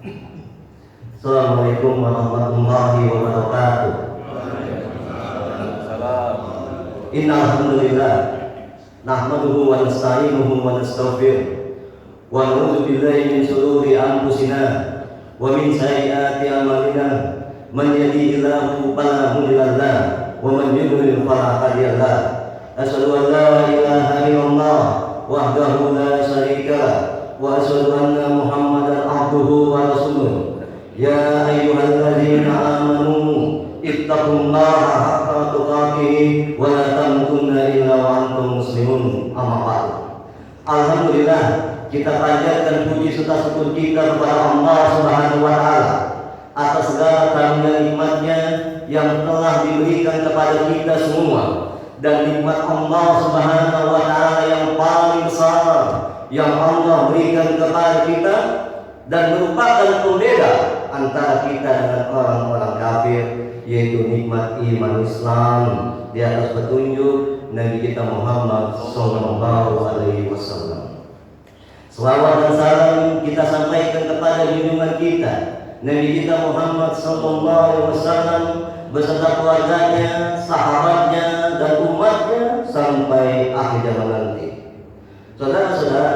Assalamualaikum warahmatullahi wabarakatuh. Innal hamdalillah nahmaduhu wa nasta'inuhu wa nastaghfiruh wa na'udzu billahi min shururi anfusina wa min sayyiati a'malina. Man yahdihillahu fala mudilla lahu wa man yudlil fala hadiya lahu. Asyhadu an la ilaha illallah wahdahu la syarika lahu wa asyhadu anna Muhammadan abduhu wa rasuluh. Ya ayyuhalladzina amanu ittaqullaha haqqa tuqatih wa la tamutunna illa wa antum muslimun. Amma ba'du. Alhamdulillah, kita panjatkan puji serta syukur kita kepada Allah Subhanahu wa taala atas segala karunia nikmatnya yang telah diberikan kepada kita semua. Dan nikmat Allah Subhanahu wa taala yang paling besar yang Allah berikan kepada kita dan merupakan pembeda antara kita dengan orang-orang kafir, yaitu nikmat iman Islam di atas petunjuk Nabi kita Muhammad sallallahu alaihi wasallam. Selawat dan salam kita sampaikan kepada junjungan kita Nabi kita Muhammad sallallahu alaihi wasallam beserta keluarganya, sahabatnya dan umatnya sampai akhir zaman nanti. Saudara-saudara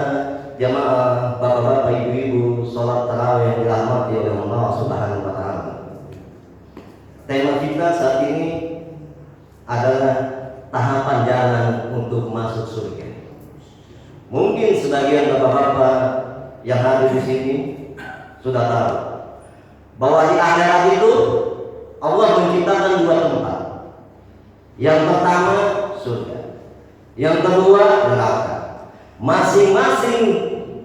jamaah, bapak-bapak, ibu-ibu, sholat tarawih yang dirahmati oleh Allah Subhanahu wa taala. Tema kita saat ini adalah tahapan jalan untuk masuk surga. Mungkin sebagian bapak-bapak yang hadir di sini sudah tahu bahwa di akhirat itu Allah menciptakan dua tempat. Yang pertama surga, yang kedua neraka. Masing-masing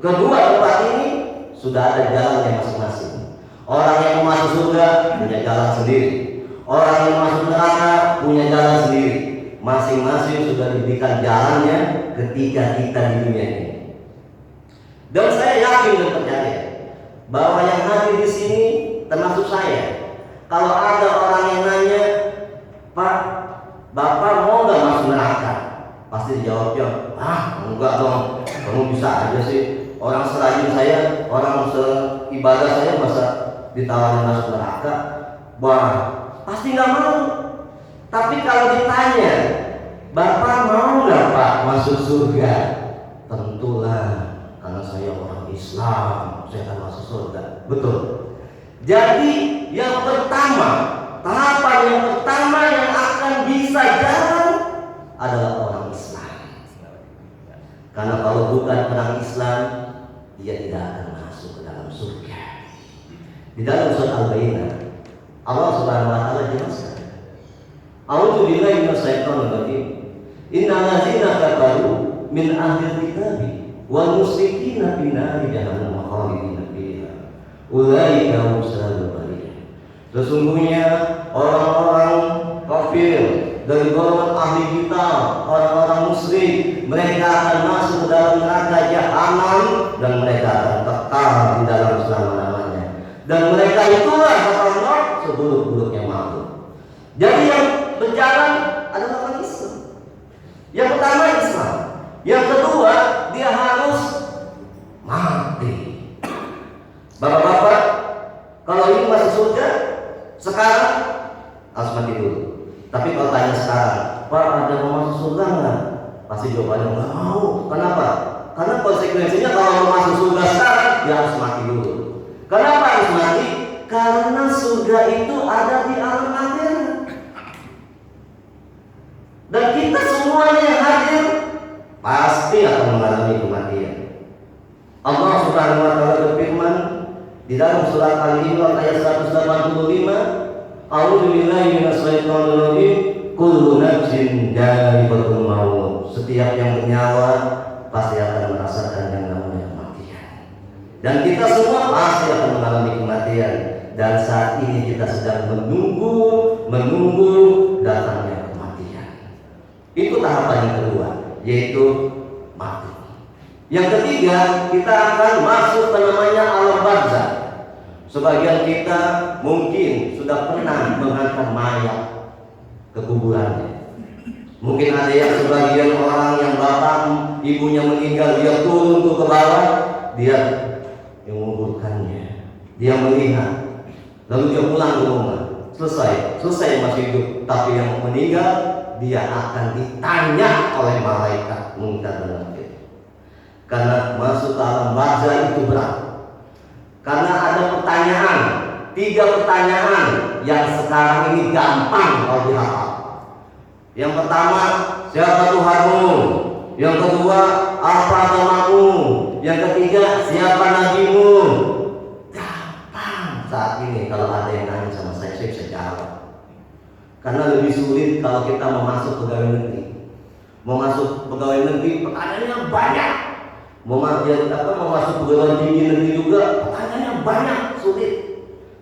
kedua tempat ini sudah ada jalannya masing-masing. Orang yang masuk surga punya jalan sendiri, orang yang masuk neraka punya jalan sendiri. Masing-masing sudah diberikan jalannya ketika kita di dunia ini. Dan saya yakin dan percaya bahwa yang hadir di sini termasuk saya. Kalau ada orang yang nanya, Pak, Bapak mau nggak masuk neraka? Pasti dijawabnya, enggak dong, kamu bisa aja sih. Orang serajin saya, orang seibadah saya masa ditawarin masuk neraka? Wah, pasti nggak mau. Tapi kalau ditanya, Bapak mau nggak Pak masuk surga? Tentulah, karena saya orang Islam, saya akan masuk surga. Betul. Jadi yang pertama, tahapan yang pertama yang akan bisa jalan adalah orang Islam. Karena kalau bukan orang Islam, dia tidak akan masuk ke dalam surga. Di dalam surat Al-Baqarah, Allah Subhanahu wa taala jelaskan, A'udzu billahi minasyaitonir rajim. Innal ladzina kafaru min ahlil kitabi wal musyrikina fi nari jahannam khalidina fiha. Ulaika hum syarrul bariyah. Sesungguhnya orang-orang kafir dari golongan ahli kitab, orang-orang musyrik, mereka akan masuk ke dalam neraka jahanam dan mereka akan kekal di dalam selama-lamanya. Dan mereka itulah kata Allah seburuk-buruknya makhluk. Jadi yang berjalan adalah orang Islam. Yang pertama Islam, yang kedua dia harus mati. Bapak-bapak, kalau ini masuk surga sekarang harus mati dulu. Tapi kalau tanya sekarang, Pak, ada mau masuk surga nggak? Pasti jawabannya nggak mau. Kenapa? Karena konsekuensinya kalau mau masuk surga sekarang, dia harus mati dulu. Kenapa harus mati? Karena surga itu ada di alam akhirat. Dan kita semuanya yang hadir pasti akan mengalami kematian. Allah Subhanahu wa taala berfirman di dalam surat Al-Imran ayat 185, A'udzu billahi minasyaitonir rajim. Kullu nafsin dha'iqatul maut. Setiap yang bernyawa pasti akan merasakan yang namanya kematian. Dan kita semua pasti akan mengalami kematian. Dan saat ini kita sedang menunggu datangnya kematian. Itu tahapan yang kedua, yaitu mati. Yang ketiga, kita akan masuk ke namanya alam barzakh. Sebagian kita mungkin sudah pernah menghantar mayat ke kuburannya. Mungkin ada yang sebagian orang yang bapak ibunya meninggal, dia turun ke bawah, dia menguburkannya. dia melihat, lalu dia pulang ke rumah, selesai masih hidup. Tapi yang meninggal, dia akan ditanya oleh malaikat Munkar dan Nakir. Karena masuk ke alam barzah itu berat. Karena ada pertanyaan, 3 pertanyaan yang sekarang ini gampang kalau dihafal. Yang pertama, siapa Tuhanmu? Yang kedua, apa agamamu? Yang ketiga, siapa nabimu? Gampang saat ini kalau ada yang nanya sama saya bisa jawab. Karena lebih sulit kalau kita mau masuk pegawai negeri. Mau masuk pegawai negeri, pertanyaannya banyak. Mau masuk pegawai tinggi negeri juga, pertanyaannya banyak, sulit.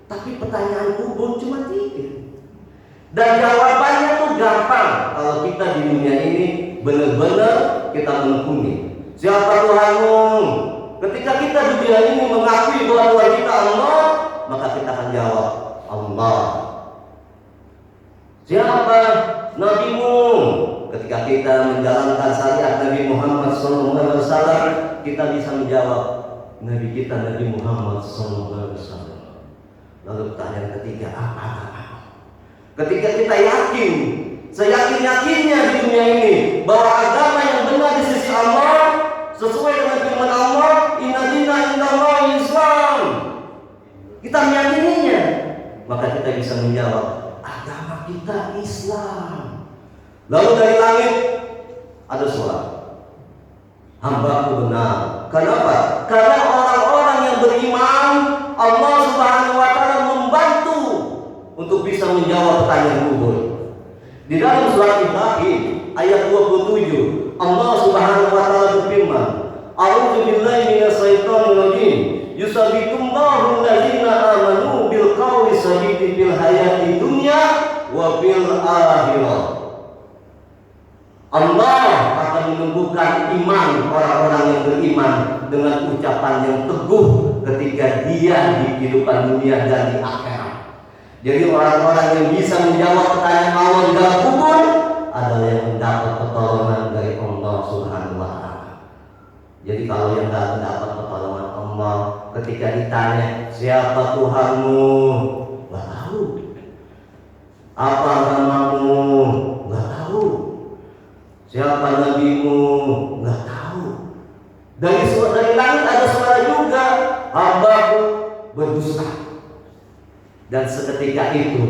Tapi pertanyaan kubur cuma 3. Dan jawabannya tuh gampang kalau kita di dunia ini benar-benar kita menekuni. Siapa Tuhanmu? Ketika kita di dunia ini mengakui bahwa Tuhan kita Allah, maka kita akan jawab Allah. Siapa nabimu? Ketika kita menjalankan syariat Nabi Muhammad SAW, kita bisa menjawab Nabi kita Nabi Muhammad SAW. Lalu pertanyaan ketiga, apa? Ketika kita yakin, seyakin-yakinnya di dunia ini bahwa agama yang benar di sisi Allah sesuai dengan firman Allah, Inna dina indallahi Islam, kita meyakininya, maka kita bisa menjawab agama kita Islam. Lalu dari langit ada suara, hamba-Ku benar. Kenapa? Karena orang-orang yang beriman, Allah Subhanahu wa Ta'ala membantu untuk bisa menjawab pertanyaan kubur. Di dalam surat Ibrahim ayat 27, Allah Subhanahu wa Ta'ala berfirman, A'udzu billahi minasyaitonir rajim. Yusabbitunallahu alladziina aamanu bil qawli sadidi fil hayati dunya wa fil akhirah. Allah akan menumbuhkan iman orang-orang yang beriman dengan ucapan yang teguh ketika dia di kehidupan dunia dan di akhirat. Jadi orang-orang yang bisa menjawab pertanyaan Allah di dalam kubur adalah yang mendapat pertolongan dari Allah Subhanahu wa Ta'ala. Jadi kalau yang tidak mendapat pertolongan Allah, ketika ditanya siapa Tuhanmu, nggak tahu. Apa agamamu, nggak tahu. Siapa nabimu, nggak tahu. Dari langit ada suara juga, hamba-Ku berdusta. Dan seketika itu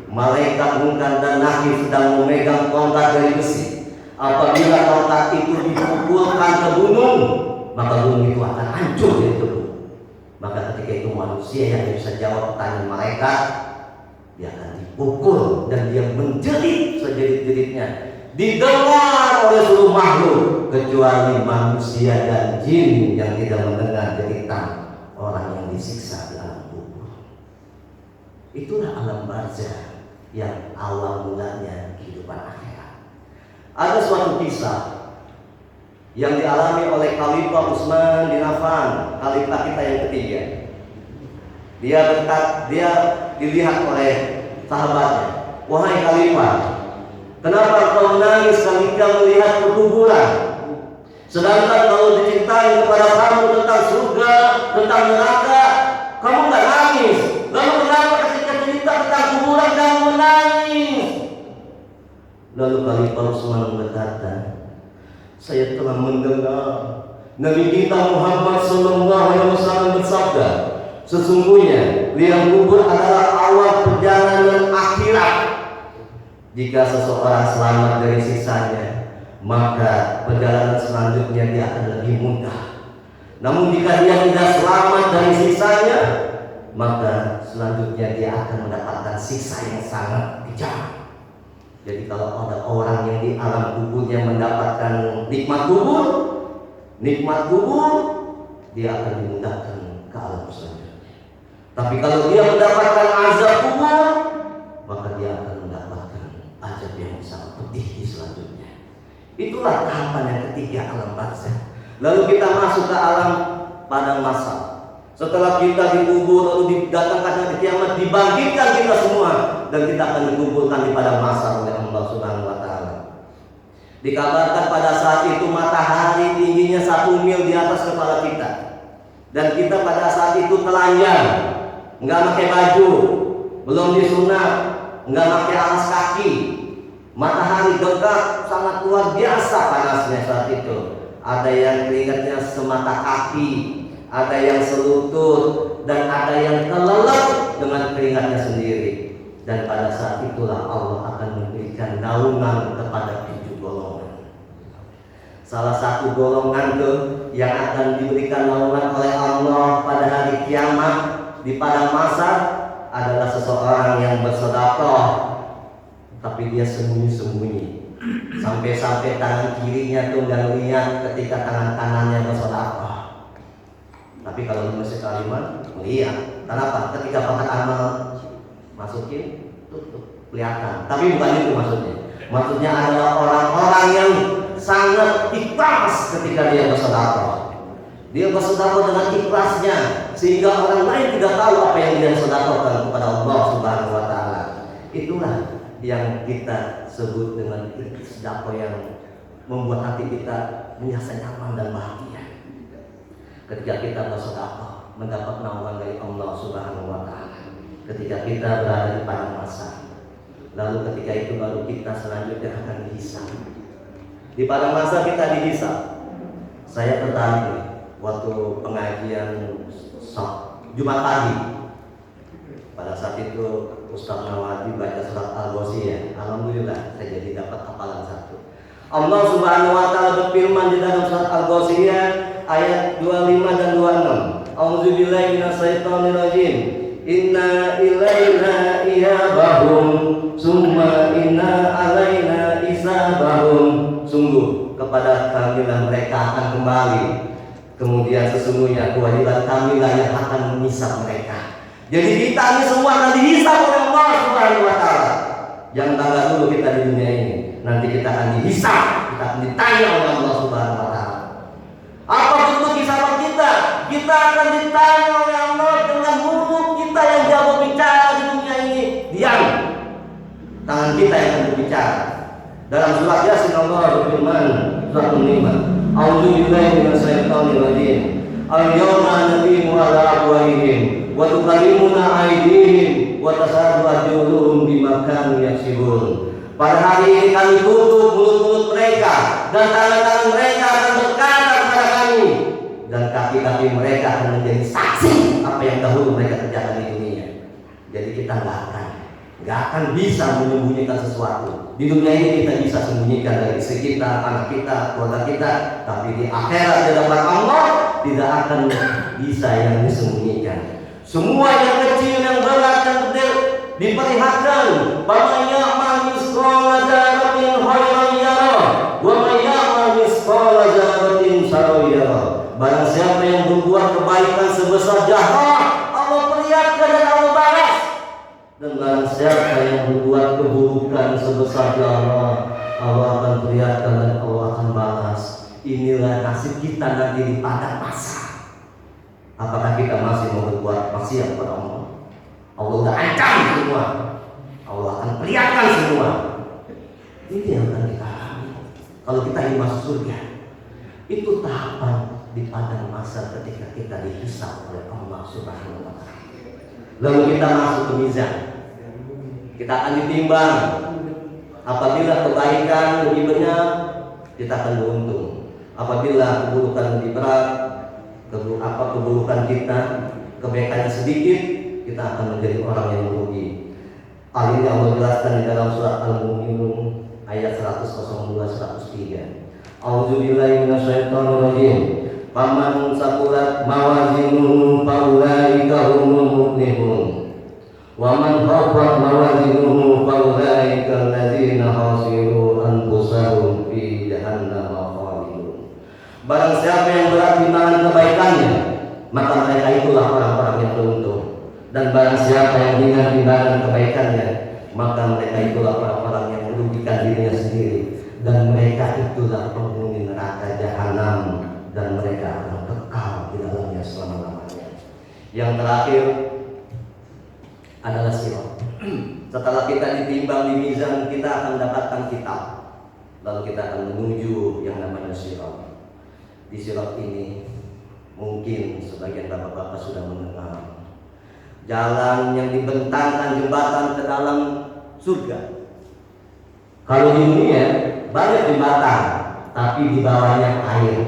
malaikat Munkar dan Nakir sedang memegang tongkat dari besi. Apabila tongkat itu dipukulkan ke gunung, maka gunung itu akan hancur dari tebu. Maka ketika itu manusia yang bisa jawab pertanyaan malaikat, dia akan dipukul dan dia menjerit sejerit-jeritnya, didengar oleh seluruh makhluk kecuali manusia dan jin yang tidak mendengar jeritan orang yang disiksa di alam kubur. Itulah alam barzah yang awal mulanya kehidupan akhirat. Ada suatu kisah yang dialami oleh Khalifah Utsman bin Affan, khalifah kita yang ketiga. Dia dilihat oleh sahabatnya, wahai khalifah, kenapa kau menangis ketika melihat perkuburan? Sedangkan kalau diceritain kepada kamu tentang surga, tentang neraka, kamu nggak nangis. Lalu kenapa ketika cerita tentang kuburan kamu menangis? Lalu Khalifah Utsman berkata, saya telah mendengar Nabi kita Muhammad SAW bersabda, sesungguhnya liang kubur adalah awal perjalanan akhirat. Jika seseorang selamat dari siksanya, maka perjalanan selanjutnya dia akan lebih mudah. Namun jika dia tidak selamat dari siksanya, maka selanjutnya dia akan mendapatkan siksa yang sangat kejam. Jadi kalau ada orang yang di alam kuburnya mendapatkan nikmat kubur, dia akan dimudahkan ke alam selanjutnya. Tapi kalau dia mendapatkan azab kubur, maka dia akan mendapatkan azab yang sangat pedih di selanjutnya. Itulah tahapan yang ketiga, alam barzah. Lalu kita masuk ke alam padang mahsyar. Setelah kita dikubur lalu didatangkan hari kiamat, dibangkitkan kita semua dan kita akan dikumpulkan di padang mahsyar oleh Allah Subhanahu wa Ta'ala. Dikabarkan pada saat itu matahari tingginya 1 mil di atas kepala kita, dan kita pada saat itu telanjang. nggak pakai baju, belum disunat, nggak pakai alas kaki. Matahari gegap sangat luar biasa panasnya saat itu. Ada yang keringatnya semata kaki, ada yang selutut, dan ada yang kelelep dengan keringatnya sendiri. Dan pada saat itulah Allah akan memberikan naungan kepada 7 golongan. Salah satu golongan tuh yang akan diberikan naungan oleh Allah pada hari kiamat di padang mahsyar adalah seseorang yang bersedekah, tapi dia sembunyi-sembunyi. Sampai-sampai tangan kirinya tuh nggak lihat ketika tangan kanannya bersedekah. Tapi kalau masih kalimat melihat. Kenapa? Ketika kotak amal masukin tutup kelihatan. Tapi bukan itu maksudnya. Maksudnya adalah orang-orang yang sangat ikhlas ketika dia bersedekah. Dia bersedekah dengan ikhlasnya sehingga orang lain tidak tahu apa yang dia sedekahkan kepada Allah Subhanahu wa taala. Itulah yang kita sebut dengan sedekah yang membuat hati kita merasa nyaman dan bahagia. Ketika kita bersedekah mendapat naungan dari Allah Subhanahu wa taala. Ketika kita berada di padang mahsyar. Lalu ketika itu baru kita selanjutnya akan dihisab. Di padang mahsyar kita dihisab. Saya tertarik waktu pengajian Jumat pagi. Pada saat itu Ustaz Nawadi baca surat Al-Ghasyiyah. Alhamdulillah saya jadi dapat hafalan satu. Allah Subhanahu wa taala berfirman di dalam surat Al-Ghasyiyah ayat 25 dan 26. A'udzubillahi minasyaitonir rajim. Inna ilaina iyabahum summa inna alaina isabahum. Sungguh kepada kamilah mereka akan kembali. Kemudian sesungguhnya kewajiban kamilah yang akan menyisap mereka. Jadi kita ini semua akan dihisab oleh Allah Subhanahu wa taala. Jangan bangga dulu kita di dunia ini. Nanti kita akan dihisab, kita akan ditanya oleh Allah Subhanahu wa taala. Apa bentuk hisaban kita? Kita akan ditanya oleh Allah dengan mulut kita yang jauh berbicara di dunia ini. Diam. Tangan kita yang akan berbicara. Dalam surat Yasin Allah berfirman, surat An-Nimah, A'udzubillahi minasyaitonir rajim. Al-yawma nabiyyu ala afwahihim wa tukallimuna aydihim wa tashhadu arjuluhum bima kanu yaksibun. Pada hari ini kami tutup mulut-mulut mereka dan tangan-tangan mereka akan berkata kepada kami, dan kaki-kaki mereka akan menjadi saksi apa yang dahulu mereka kerjakan di dunia. Jadi kita nggak akan bisa menyembunyikan sesuatu. Di dunia ini kita bisa sembunyikan dari istri kita, anak kita, keluarga kita, tapi di akhirat di hadapan Allah tidak akan bisa yang disembunyikan. Semua yang kecil, yang berat, yang gede diperlihatkan. Faman ya'mal mithqala dzarratin khairan yarah wa man ya'mal mithqala dzarratin syarran yarah. Barang siapa yang berbuat kebaikan sebesar jahat, Allah perlihatkan dan Allah balas. Dan barang siapa yang berbuat keburukan sebesar jahat, Allah akan perlihatkan dan Allah akan balas. Inilah nasib kita nanti di padang mahsyar. Apakah kita masih mau berbuat maksiat kepada Allah? Allah sudah ancam semua. Allah akan perlihatkan semua. Ini yang akan kita alami. Kalau kita ingin masuk surga, itu tahapan di padang mahsyar ketika kita dihisab oleh Allah Subhanahu wa taala. Lalu kita masuk ke mizan. Kita akan ditimbang. Apabila kebaikan lebih banyak, kita akan beruntung. Apabila keburukan lebih berat, keburukan kita, kebaikannya sedikit, kita akan menjadi orang yang merugi. Hal ini Allah jelaskan di dalam surat Al-Mu'minun ayat 102-103. A'udzubillahi minasyaitonir rajim. Faman saqulat mawazinuhu faulaika humul muflihun. Wa man khaffat mawazinuhu faulaika alladzina khasiru anfusahum fi jahannam khalidun. Barang siapa yang berat timbangan kebaikannya, maka mereka itulah orang-orang yang beruntung. Dan barang siapa yang ringan timbangan kebaikannya, maka mereka itulah orang-orang yang merugikan dirinya sendiri. Dan mereka itulah penghuni neraka jahanam, dan mereka akan kekal di dalamnya selama-lamanya. Yang terakhir adalah sirat. Setelah kita ditimbang di mizan, kita akan mendapatkan kitab. Lalu kita akan menuju yang namanya sirat. Di sirat ini mungkin sebagian bapak-bapak sudah mendengar jalan yang dibentangkan jembatan ke dalam surga. Kalau di dunia banyak jembatan, tapi di bawahnya air.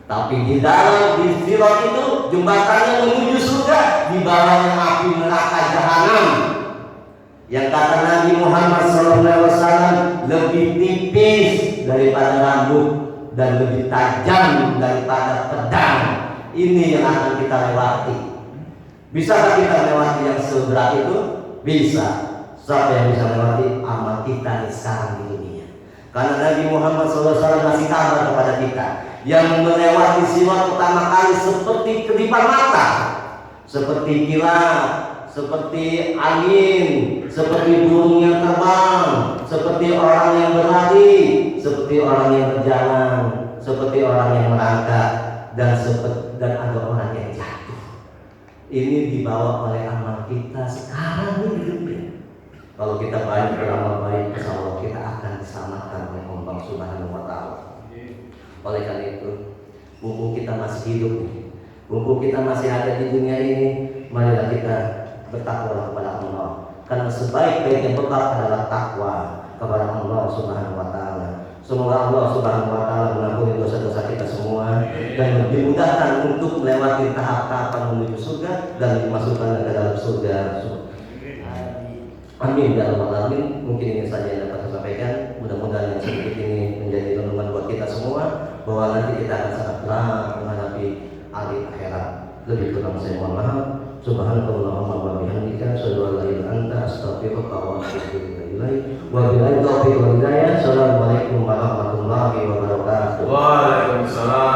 Tapi di dalam di sirat itu jembatannya menuju surga, di bawahnya api neraka jahanam. Yang kata Nabi Muhammad SAW lebih tipis daripada rambut dan lebih tajam daripada pedang. Ini yang akan kita lewati. Bisakah kita melewati yang seberat itu? Bisa. Siapa yang bisa melewati? Amal kita sekarang di dunia. Karena Nabi Muhammad SAW masih kabar kepada kita, yang melewati sirat pertama kali seperti kedipan mata, seperti kilat, seperti angin, seperti burung yang terbang, seperti orang yang berlari, seperti orang yang berjalan, seperti orang yang merangkak, dan ada orang yang jatuh. Ini dibawa oleh amal kita sekarang di dunia. Kalau kita baik beramal baik, insya Allah kita akan diselamatkan oleh Allah Subhanahu wa Ta'ala. Oleh karena itu, mumpung kita masih hidup, mumpung kita masih ada di dunia ini, marilah kita bertakwa kepada Allah. Karena sebaik-baiknya bekal adalah takwa kepada Allah Subhanahu wa Ta'ala. Semoga Allah Subhanahu wa Ta'ala mengampuni dosa-dosa kita semua dan dimudahkan untuk melewati tahap-tahapan menuju surga dan dimasukkan ke dalam surga. Amin ya rabbal alamin. Mungkin ini saja yang dapat saya sampaikan. Mudah-mudahan yang sedikit ini menjadi renungan buat kita semua, bahwa nanti kita akan sangat berat menghadapi hari akhirat. Lebih kurang saya mohon maaf. Subhanallahumma wa bihamdika asyhadu an la ilaha illa anta astaghfiruka wa atubu ilaik. Wa billahi taufiq wal hidayah. Assalamualaikum warahmatullahi wabarakatuh. Waalaikumsalam.